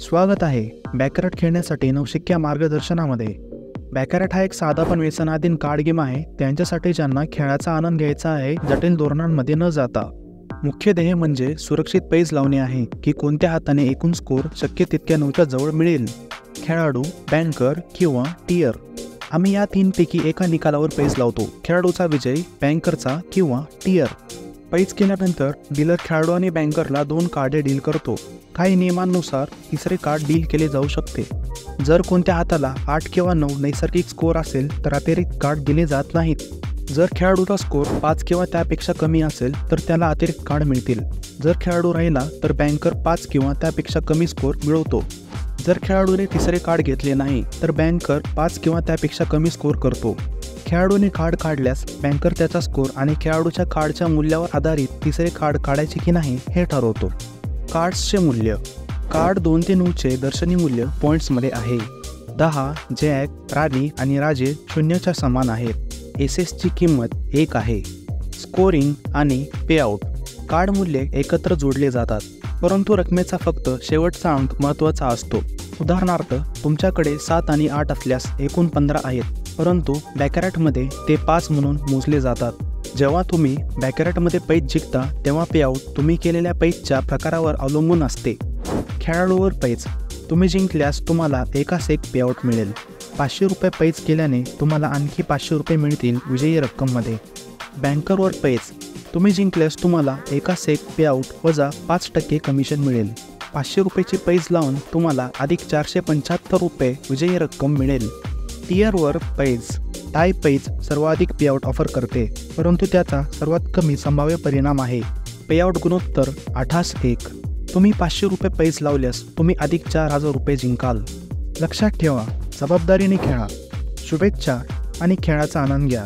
स्वागत आहे बॅकरॅट खेळण्यासाठी नवशिक्या मार्गदर्शनामध्ये। बॅकरॅट हा एक साधा पण व्यसनाधीन कार्ड गेम आहे त्यांच्यासाठी ज्यांना खेळाचा आनंद घ्यायचा आहे, जटिल धोरणांमध्ये न जाता। मुख्य ध्येय म्हणजे सुरक्षित पैज लावणे आहे की कोणत्या हाताने एकूण स्कोर शक्य तितक्या 9च्या जवळ मिळेल, खेळाडू, बँकर किंवा टियर। आम्ही या तीनपैकी एका निकालावर पैज लावतो, खेळाडूचा विजय, बँकरचा किंवा टियर। पैज केल्यानंतर डीलर खेळाडू आणि बँकरला 2 कार्डे डील करतो। काही नियमांनुसार तिसरे कार्ड डील केले जाऊ शकते। जर कोणत्या हाताला 8 किंवा 9 नैसर्गिक स्कोर असेल तर अतिरिक्त कार्ड दिले जात नाहीत। जर खेळाडूचा स्कोर 5 किंवा त्यापेक्षा कमी असेल तर त्याला अतिरिक्त कार्ड मिळतील। जर खेळाडू राहिला तर बँकर 5 किंवा त्यापेक्षा कमी स्कोर मिळवतो। जर खेळाडूने तिसरे कार्ड घेतले नाही तर बँकर 5 किंवा त्यापेक्षा कमी स्कोर करतो। खेळाडूने कार्ड काढल्यास बँकर त्याचा स्कोर आणि खेळाडूच्या कार्डच्या मूल्यावर आधारित तिसरे कार्ड काढायचे की नाही हे ठरवतो। कार्ड्सचे मूल्य। कार्ड 2 ते 9चे दर्शनी मूल्य पॉईंट्समध्ये आहे। 10, जॅक, राणी आणि राजे 0च्या समान आहेत। एसेसची किंमत 1 आहे। स्कोरिंग आणि पेआउट। कार्ड मूल्ये एकत्र जोडले जातात, परंतु रकमेचा फक्त शेवटचा अंक महत्त्वाचा असतो। उदाहरणार्थ, तुमच्याकडे 7 आणि 8 असल्यास एकूण 15 आहेत, परंतु बॅकरॅटमध्ये ते 5 म्हणून मोजले जातात। जेव्हा तुम्ही बॅकरॅटमध्ये पैज जिंकता तेव्हा पेआउट तुम्ही केलेल्या पैजच्या प्रकारावर अवलंबून असते। खेळाडूवर पैज। तुम्ही जिंकल्यास तुम्हाला एकास एक पेआउट मिळेल। 500 रुपये पैज केल्याने तुम्हाला आणखी 500 रुपये मिळतील विजयी रक्कममध्ये। बँकरवर पैज। तुम्ही जिंकल्यास तुम्हाला एकास एक पेआउट वजा 5% कमिशन मिळेल। 500 रुपयाची पैज लावून तुम्हाला अधिक 475 रुपये विजयी रक्कम मिळेल। टियरवर पैज। टाय पैज सर्वाधिक पेआउट ऑफर करते, परंतु त्याचा सर्वात कमी संभाव्य परिणाम आहे। पेआउट गुणोत्तर 8:1। तुम्ही 500 रुपये पैज लावल्यास तुम्ही अधिक 4000 रुपये जिंकाल। लक्षात ठेवा, जबाबदारीने खेळा। शुभेच्छा आणि खेळाचा आनंद घ्या।